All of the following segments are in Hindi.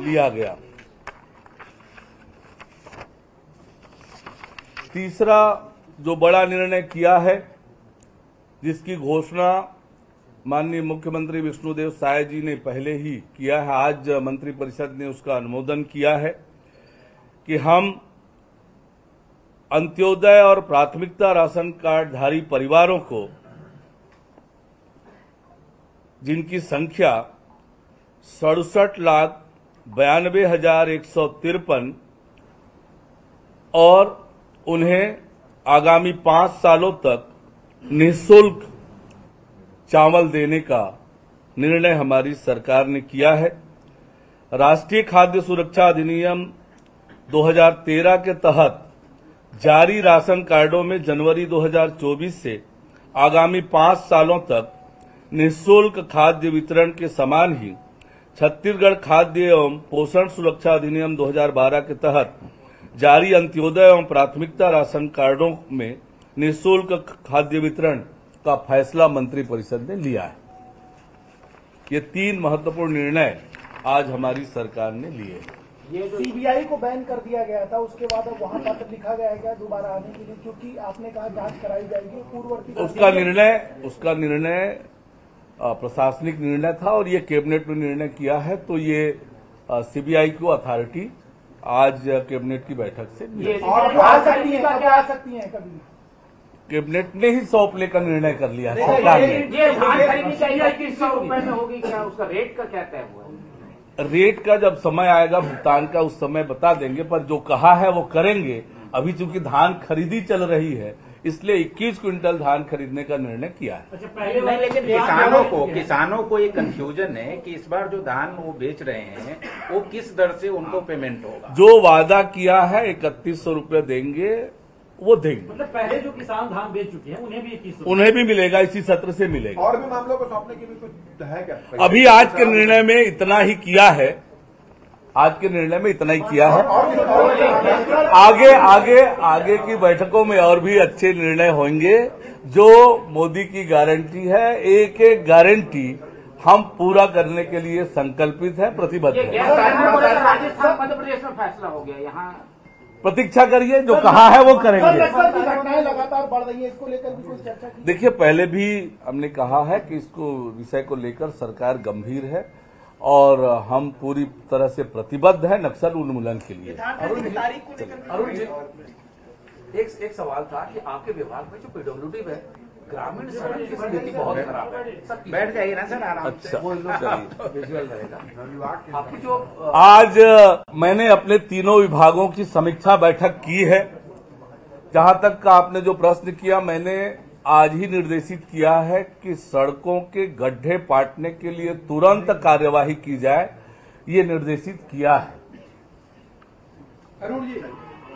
लिया गया। तीसरा जो बड़ा निर्णय किया है, जिसकी घोषणा माननीय मुख्यमंत्री विष्णुदेव साय जी ने पहले ही किया है, आज मंत्रिपरिषद ने उसका अनुमोदन किया है कि हम अंत्योदय और प्राथमिकता राशन कार्डधारी परिवारों को, जिनकी संख्या 67,92,153 और उन्हें आगामी 5 सालों तक निःशुल्क चावल देने का निर्णय हमारी सरकार ने किया है। राष्ट्रीय खाद्य सुरक्षा अधिनियम 2013 के तहत जारी राशन कार्डों में जनवरी 2024 से आगामी 5 सालों तक निःशुल्क खाद्य वितरण के समान ही छत्तीसगढ़ खाद्य एवं पोषण सुरक्षा अधिनियम 2012 के तहत जारी अंत्योदय एवं प्राथमिकता राशन कार्डों में निःशुल्क खाद्य वितरण का फैसला मंत्रिपरिषद ने लिया है। ये 3 महत्वपूर्ण निर्णय आज हमारी सरकार ने लिए। ये जो सीबीआई को बैन कर दिया गया था, उसके बाद अब वहां पत्र लिखा गया है क्या दोबारा आने के लिए, क्योंकि आपने कहा जांच कराई जाएगी पूर्ववर्ती। उसका निर्णय प्रशासनिक निर्णय था और ये कैबिनेट ने निर्णय किया है, तो ये सीबीआई को अथॉरिटी आज कैबिनेट की बैठक से और आ सकती है कभी कैबिनेट ने ही सौंपने का निर्णय कर लिया है सरकार ने। ये धान खरीदी चाहिए ₹100 में होगी क्या? उसका रेट का क्या तय हुआ? रेट का जब समय आएगा भुगतान का उस समय बता देंगे, पर जो कहा है वो करेंगे। अभी चूंकि धान खरीदी चल रही है, इसलिए 21 क्विंटल धान खरीदने का निर्णय किया है। अच्छा, पहले नहीं, लेकिन किसानों को ये कंफ्यूजन है कि इस बार जो धान वो बेच रहे हैं वो किस दर से उनको पेमेंट होगा। जो वादा किया है 3100 रुपये देंगे, वो देंगे। मतलब पहले जो किसान धान बेच चुके हैं उन्हें भी 2100 उन्हें भी मिलेगा, इसी सत्र से मिलेगा। और भी मामलों को सौंपने की भी कुछ है क्या? अभी आज के निर्णय में इतना ही किया है, आज के निर्णय में इतना ही किया है। आगे की बैठकों में और भी अच्छे निर्णय होंगे। जो मोदी की गारंटी है, एक एक गारंटी हम पूरा करने के लिए संकल्पित है, प्रतिबद्ध है। राजस्थान मध्य प्रदेश में फैसला हो गया, यहाँ प्रतीक्षा करिए, जो कहा है वो करेंगे। घटनाएं लगातार बढ़ रही है, इसको लेकर भी कुछ चर्चा की? देखिए, पहले भी हमने कहा है कि इसको विषय को लेकर सरकार गंभीर है और हम पूरी तरह से प्रतिबद्ध है नक्सल उन्मूलन के लिए। अरुण जी, एक सवाल था कि आपके विभाग में जो पीडब्ल्यूडी है, ग्रामीण सड़क की स्थिति बहुत खराब है। बैठ जाइए ना सर, आराम से। अच्छा, विजुअल रहेगा। आपकी जो आज मैंने अपने तीनों विभागों की समीक्षा बैठक की है। जहां तक का आपने जो प्रश्न किया, मैंने आज ही निर्देशित किया है कि सड़कों के गड्ढे पाटने के लिए तुरंत कार्यवाही की जाए, ये निर्देशित किया है। अरुण जी,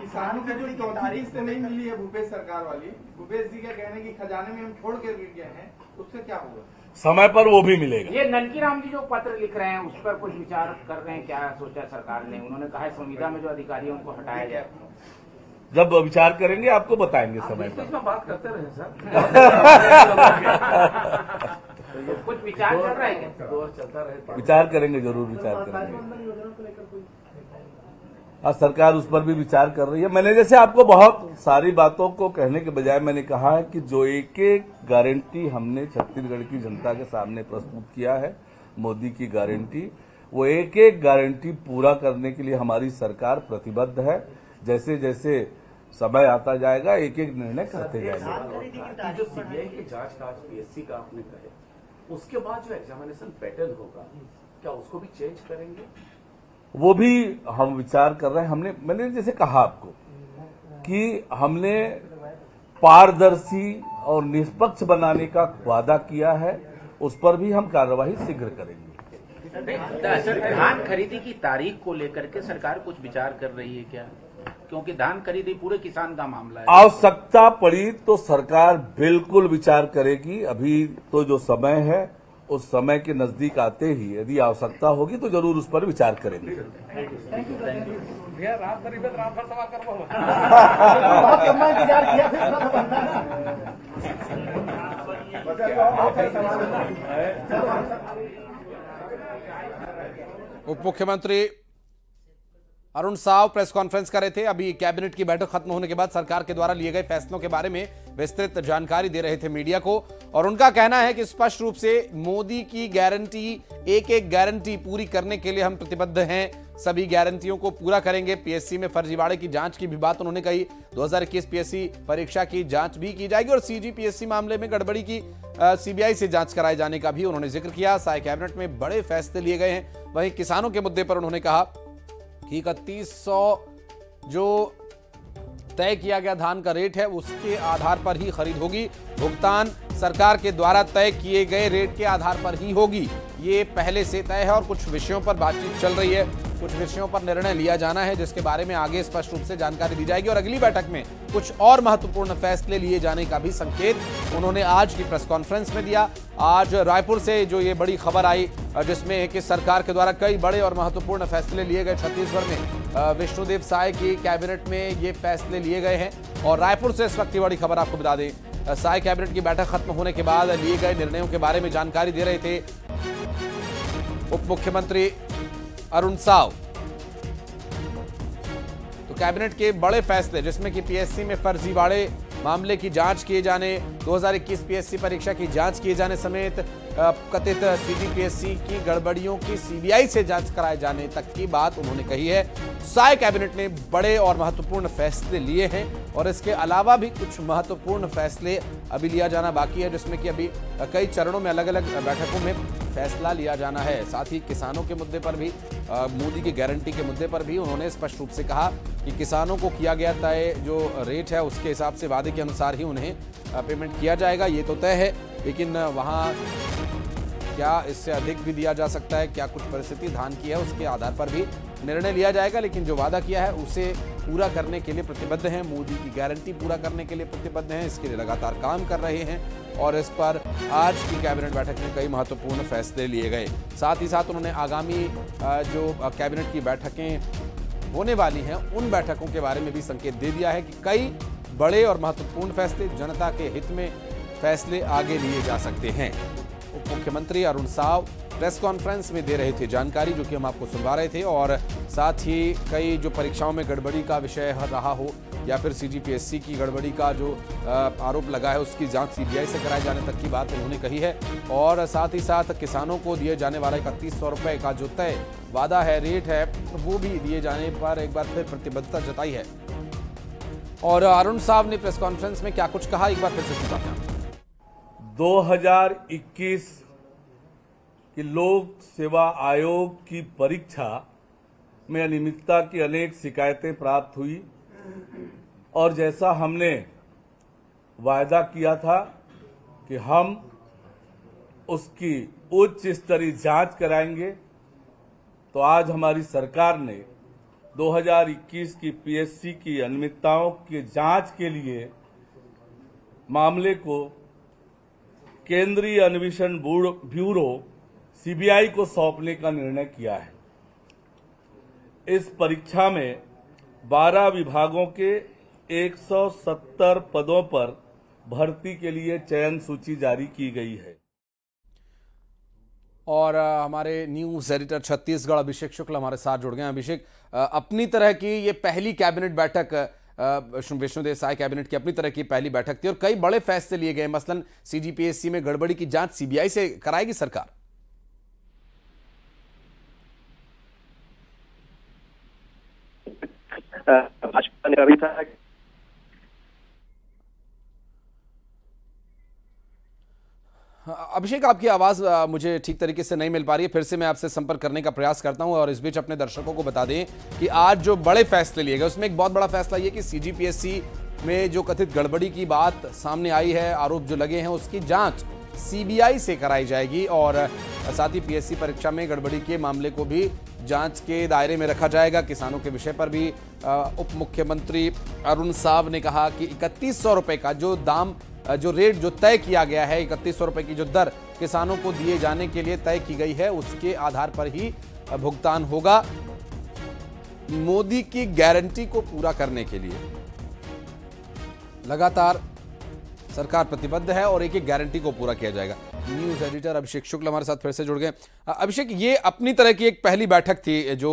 किसानों की जो 4 किस्त नहीं मिली है भूपेश सरकार वाली, भूपेश जी का कहना है कि खजाने में हम छोड़ के गिर गए हैं, उससे क्या होगा? समय पर वो भी मिलेगा। ये ननकी राम जी जो पत्र लिख रहे हैं उस पर कुछ विचार कर रहे हैं, क्या सोचा सरकार ने? उन्होंने कहा है संविदा में जो अधिकारी है उनको हटाया जाए। जब विचार करेंगे आपको बताएंगे समय पर। इसमें बात करते रहे सर। कुछ विचार कर रहे हैं, चलता रहे। विचार करेंगे, जरूर विचार करेंगे। आज सरकार उस पर भी विचार कर रही है। मैंने जैसे आपको बहुत सारी बातों को कहने के बजाय मैंने कहा है कि जो एक एक गारंटी हमने छत्तीसगढ़ की जनता के सामने प्रस्तुत किया है, मोदी की गारंटी, वो एक एक गारंटी पूरा करने के लिए हमारी सरकार प्रतिबद्ध है। जैसे जैसे समय आता जाएगा, एक एक निर्णय करते जाएंगे। जो सीबीआई की जांच का पीएससी का आपने कहे, उसके बाद जो एग्जामिनेशन पैटर्न होगा, क्या उसको भी चेंज करेंगे? वो भी हम विचार कर रहे हैं। मैंने जैसे कहा आपको कि हमने पारदर्शी और निष्पक्ष बनाने का वादा किया है, उस पर भी हम कार्यवाही शीघ्र करेंगे। सर, धान खरीदी की तारीख को लेकर के सरकार कुछ विचार कर रही है क्या? क्योंकि धान खरीदी पूरे किसान का मामला है। आवश्यकता पड़ी तो सरकार बिल्कुल विचार करेगी। अभी तो जो समय है, उस समय के नजदीक आते ही यदि आवश्यकता होगी तो जरूर उस पर विचार करेंगे। भैया राम गरीबत राम पर सवाल कर बहुत लंबा इंतजार किया उप मुख्यमंत्री अरुण साव प्रेस कॉन्फ्रेंस कर रहे थे। अभी कैबिनेट की बैठक खत्म होने के बाद सरकार के द्वारा लिए गए फैसलों के बारे में विस्तृत जानकारी दे रहे थे मीडिया को, और उनका कहना है कि स्पष्ट रूप से मोदी की गारंटी, एक एक गारंटी पूरी करने के लिए हम प्रतिबद्ध हैं, सभी गारंटियों को पूरा करेंगे। पीएससी में फर्जीवाड़े की जांच की भी बात उन्होंने कही। 2021 पीएससी परीक्षा की जांच भी की जाएगी और सीजीपीएससी मामले में गड़बड़ी की सीबीआई से जांच कराए जाने का भी उन्होंने जिक्र किया। साय कैबिनेट में बड़े फैसले लिए गए हैं। वहीं किसानों के मुद्दे पर उन्होंने कहा कि 3100 जो तय किया गया धान का रेट है उसके आधार पर ही खरीद होगी, भुगतान सरकार के द्वारा तय किए गए रेट के आधार पर ही होगी, ये पहले से तय है। और कुछ विषयों पर बातचीत चल रही है, कुछ विषयों पर निर्णय लिया जाना है जिसके बारे में आगे स्पष्ट रूप से जानकारी दी जाएगी। और अगली बैठक में कुछ और महत्वपूर्ण फैसले लिए जाने का भी संकेत उन्होंने आज की प्रेस कॉन्फ्रेंस में दिया। आज रायपुर से जो ये बड़ी खबर आई जिसमें कि सरकार के द्वारा कई बड़े और महत्वपूर्ण फैसले लिए गए छत्तीसगढ़ में, विष्णुदेव साय की कैबिनेट में ये फैसले लिए गए हैं। और रायपुर से इस वक्त की बड़ी खबर आपको बता दें, साय कैबिनेट की बैठक खत्म होने के बाद लिए गए निर्णयों के बारे में जानकारी दे रहे थे उप मुख्यमंत्री अरुण साव। तो कैबिनेट के बड़े फैसले जिसमें कि पीएससी में फर्जीवाड़े मामले की जांच किए जाने, 2021 पीएससी परीक्षा की जांच किए जाने समेत कथित सीजीपीएससी की गड़बड़ियों की सीबीआई से जांच कराए जाने तक की बात उन्होंने कही है। साय कैबिनेट ने बड़े और महत्वपूर्ण फैसले लिए हैं और इसके अलावा भी कुछ महत्वपूर्ण फैसले अभी लिया जाना बाकी है, जिसमें कि अभी कई चरणों में अलग अलग बैठकों में फैसला लिया जाना है। साथ ही किसानों के मुद्दे पर भी, मोदी की गारंटी के मुद्दे पर भी उन्होंने स्पष्ट रूप से कहा कि किसानों को किया गया तय जो रेट है उसके हिसाब से वादे के अनुसार ही उन्हें पेमेंट किया जाएगा, ये तो तय है। लेकिन वहाँ क्या इससे अधिक भी दिया जा सकता है, क्या कुछ परिस्थिति धान की है, उसके आधार पर भी निर्णय लिया जाएगा। लेकिन जो वादा किया है उसे पूरा करने के लिए प्रतिबद्ध हैं, मोदी की गारंटी पूरा करने के लिए प्रतिबद्ध हैं, इसके लिए लगातार काम कर रहे हैं। और इस पर आज की कैबिनेट बैठक में कई महत्वपूर्ण फैसले लिए गए। साथ ही साथ उन्होंने आगामी जो कैबिनेट की बैठकें होने वाली हैं उन बैठकों के बारे में भी संकेत दे दिया है कि कई बड़े और महत्वपूर्ण फैसले, जनता के हित में फैसले आगे लिए जा सकते हैं। उप मुख्यमंत्री अरुण साव प्रेस कॉन्फ्रेंस में दे रहे थे जानकारी, जो कि हम आपको सुनवा रहे थे। और साथ ही कई जो परीक्षाओं में गड़बड़ी का विषय रहा हो या फिर सीजीपीएससी की गड़बड़ी का जो आरोप लगा है उसकी जांच सीबीआई से कराए जाने तक की बात उन्होंने कही है। और साथ ही साथ किसानों को दिए जाने वाला 3100 रुपये का जो तय वादा है, रेट है, वो भी दिए जाने पर एक बार फिर प्रतिबद्धता जताई है। और अरुण साव ने प्रेस कॉन्फ्रेंस में क्या कुछ कहा, एक बार फिर से सुनते हैं। 2021 की लोक सेवा आयोग की परीक्षा में अनियमितता की अनेक शिकायतें प्राप्त हुई और जैसा हमने वायदा किया था कि हम उसकी उच्च स्तरीय जांच कराएंगे, तो आज हमारी सरकार ने 2021 की पीएससी की अनियमितताओं की जांच के लिए मामले को केंद्रीय अन्वेषण ब्यूरो सीबीआई को सौंपने का निर्णय किया है। इस परीक्षा में 12 विभागों के 170 पदों पर भर्ती के लिए चयन सूची जारी की गई है। और हमारे न्यूज एडिटर छत्तीसगढ़ अभिषेक शुक्ल हमारे साथ जुड़ गए हैं। अभिषेक, अपनी तरह की ये पहली कैबिनेट बैठक विष्णुदेव साय कैबिनेट की अपनी तरह की पहली बैठक थी और कई बड़े फैसले लिए गए। मसलन सीजीपीएससी में गड़बड़ी की जांच सीबीआई से कराएगी सरकार। भाजपा ने अभी था अभिषेक, आपकी आवाज मुझे ठीक तरीके से नहीं मिल पा रही है, फिर से मैं आपसे संपर्क करने का प्रयास करता हूं। और इस बीच अपने दर्शकों को बता दें कि आज जो बड़े फैसले लिए गए उसमें एक बहुत बड़ा फैसला यह कि सीजीपीएससी में जो कथित गड़बड़ी की बात सामने आई है, आरोप जो लगे हैं, उसकी जांच सीबीआई से कराई जाएगी। और साथ ही पीएससी परीक्षा में गड़बड़ी के मामले को भी जांच के दायरे में रखा जाएगा। किसानों के विषय पर भी उप मुख्यमंत्री अरुण साव ने कहा कि 3100 रुपये का जो दाम, जो रेट जो तय किया गया है, 3100 रुपये की जो दर किसानों को दिए जाने के लिए तय की गई है, उसके आधार पर ही भुगतान होगा। मोदी की गारंटी को पूरा करने के लिए लगातार सरकार प्रतिबद्ध है और एक एक गारंटी को पूरा किया जाएगा। न्यूज एडिटर अभिषेक शुक्ल हमारे साथ फिर से जुड़ गए। अभिषेक, ये अपनी तरह की एक पहली बैठक थी जो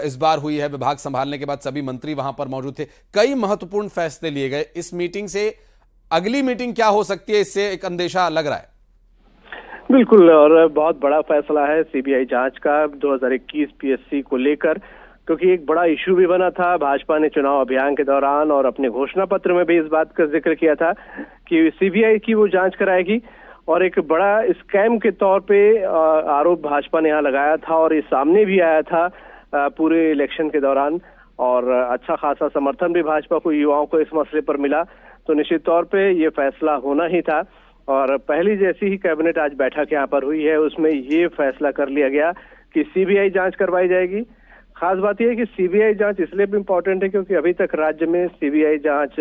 इस बार हुई है। विभाग संभालने के बाद सभी मंत्री वहां पर मौजूद थे, कई महत्वपूर्ण फैसले लिए गए। इस मीटिंग से अगली मीटिंग क्या हो सकती है, इससे एक अंदेशा लग रहा है। बिल्कुल, और बहुत बड़ा फैसला है सीबीआई जांच का 2021 पीएससी को लेकर, क्योंकि एक बड़ा इश्यू भी बना था। भाजपा ने चुनाव अभियान के दौरान और अपने घोषणा पत्र में भी इस बात का जिक्र किया था कि सीबीआई की वो जांच कराएगी, और एक बड़ा स्कैम के तौर पे आरोप भाजपा ने यहाँ लगाया था, और ये सामने भी आया था पूरे इलेक्शन के दौरान, और अच्छा खासा समर्थन भी भाजपा को, युवाओं को इस मसले पर मिला। तो निश्चित तौर पे ये फैसला होना ही था, और पहली जैसी ही कैबिनेट आज बैठक यहाँ पर हुई है, उसमें ये फैसला कर लिया गया कि सीबीआई जांच करवाई जाएगी। खास बात यह है कि सीबीआई जांच इसलिए भी इम्पोर्टेंट है क्योंकि अभी तक राज्य में सीबीआई जांच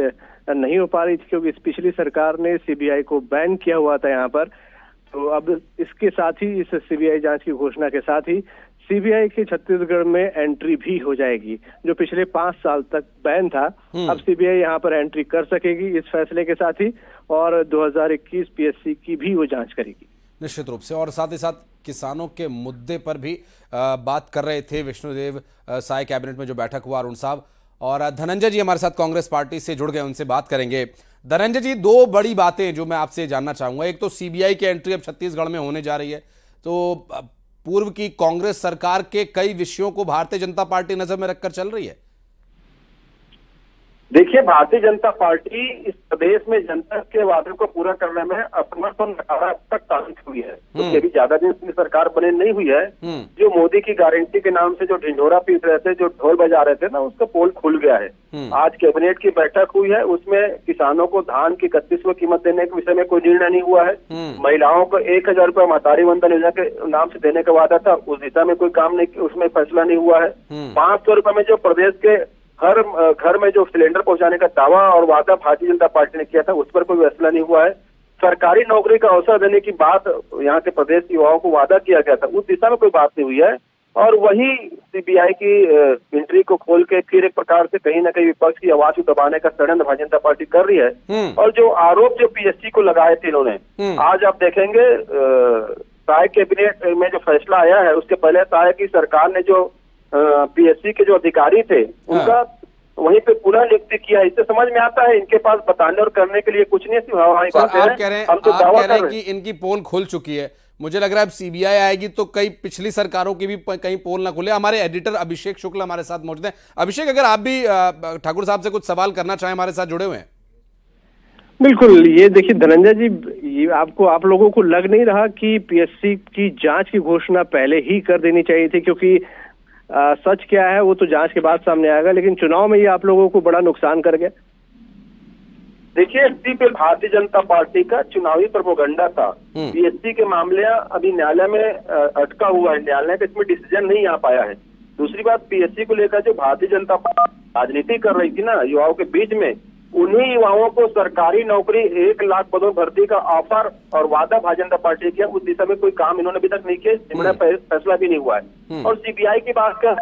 नहीं हो पा रही थी, क्योंकि पिछली सरकार ने सीबीआई को बैन किया हुआ था यहाँ पर। तो अब इसके साथ ही, इस सीबीआई जांच की घोषणा के साथ ही सीबीआई के छत्तीसगढ़ में एंट्री भी हो जाएगी, जो पिछले 5 साल तक बैन था। अब सीबीआई यहाँ पर एंट्री कर सकेगी इस फैसले के साथ ही, और 2021 पीएससी की भी वो जांच करेगी निश्चित रूप से। और साथ ही साथ किसानों के मुद्दे पर भी बात कर रहे थे विष्णुदेव साय कैबिनेट में जो बैठक हुआ, अरुण साहब। और धनंजय जी हमारे साथ कांग्रेस पार्टी से जुड़ गए, उनसे बात करेंगे। धनंजय जी, 2 बड़ी बातें जो मैं आपसे जानना चाहूंगा। एक तो सीबीआई की एंट्री अब छत्तीसगढ़ में होने जा रही है, तो पूर्व की कांग्रेस सरकार के कई विषयों को भारतीय जनता पार्टी नजर में रखकर चल रही है। देखिए, भारतीय जनता पार्टी इस प्रदेश में जनता के वादों को पूरा करने में असमर्थ और नकारात्मक साबित हुई है, क्योंकि अभी ज्यादा दिन की सरकार बने नहीं हुई है। जो मोदी की गारंटी के नाम से जो ढिंढोरा पीट रहे थे, जो ढोल बजा रहे थे ना, उसका पोल खुल गया है। आज कैबिनेट की बैठक हुई है, उसमें किसानों को धान की 31वीं कीमत देने के विषय में कोई निर्णय नहीं हुआ है। महिलाओं को 1000 रुपये महतारी वंदन योजना के नाम से देने का वादा था, उस दिशा में कोई काम नहीं, उसमें फैसला नहीं हुआ है। 500 रुपये में जो प्रदेश के हर घर में जो सिलेंडर पहुंचाने का दावा और वादा भारतीय जनता पार्टी ने किया था, उस पर कोई फैसला नहीं हुआ है। सरकारी नौकरी का अवसर देने की बात यहाँ के प्रदेश के युवाओं को वादा किया गया था, उस दिशा में कोई बात नहीं हुई है। और वही सीबीआई की एंट्री को खोल के फिर एक प्रकार से कहीं ना कहीं विपक्ष की आवाज को दबाने का षड्यंत्र भारतीय जनता पार्टी कर रही है। और जो आरोप जो पीएससी को लगाए थे इन्होंने, आज आप देखेंगे साय कैबिनेट में जो फैसला आया है, उसके पहले साय की सरकार ने जो पीएससी के जो अधिकारी थे उनका वहीं पे पूरा नियुक्ति किया। इससे समझ में आता है इनके पास बताने और करने के लिए कुछ नहीं। आप कह रहे हैं कि इनकी पोल खुल चुकी है। मुझे लग रहा है अब सीबीआई आएगी तो कई पिछली सरकारों की भी कहीं पोल ना खुले। हमारे एडिटर अभिषेक शुक्ल हमारे साथ मौजूद हैं। अभिषेक, अगर आप भी ठाकुर साहब से कुछ सवाल करना चाहें, हमारे साथ जुड़े हुए हैं। बिल्कुल, ये देखिए धनंजय जी, ये आप लोगों को लग नहीं रहा कि पीएससी की जांच की घोषणा पहले ही कर देनी चाहिए थी? क्योंकि सच क्या है वो तो जांच के बाद सामने आएगा, लेकिन चुनाव में ये आप लोगों को बड़ा नुकसान कर गया। देखिए, इसी पे भारतीय जनता पार्टी का चुनावी प्रोपेगेंडा था। पीएससी के मामले अभी न्यायालय में अटका हुआ है, न्यायालय का इसमें डिसीजन नहीं आ पाया है। दूसरी बात, पीएससी को लेकर जो भारतीय जनता पार्टी राजनीति कर रही थी ना युवाओं के बीच में, उन्हीं युवाओं को सरकारी नौकरी 1 लाख पदों भर्ती का ऑफर और वादा भारतीय जनता पार्टी किया, उस दिशा में कोई काम इन्होंने अभी तक नहीं किया, इन्होंने फैसला भी नहीं हुआ है। और सीबीआई की बात का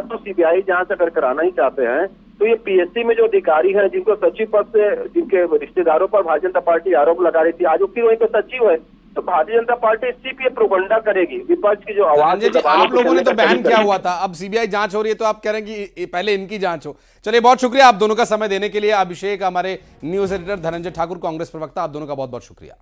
तो सीबीआई जांच अगर कराना ही चाहते हैं तो ये पीएससी में जो अधिकारी हैं, जिनको सचिव पद से जिनके रिश्तेदारों पर भारतीय जनता पार्टी आरोप लगा रही थी, आज वो फिर वहीं पे सचिव है, तो भारतीय जनता पार्टी इसी पे प्रोपेगेंडा करेगी। विपक्ष की जो आवाज, आप लोगों ने तो बैन किया हुआ था, अब सीबीआई जांच हो रही है, तो आप कह रहे हैं कि पहले इनकी जांच हो। चलिए, बहुत शुक्रिया आप दोनों का समय देने के लिए। अभिषेक, हमारे न्यूज एडिटर, धनंजय ठाकुर, कांग्रेस प्रवक्ता, आप दोनों का बहुत बहुत शुक्रिया।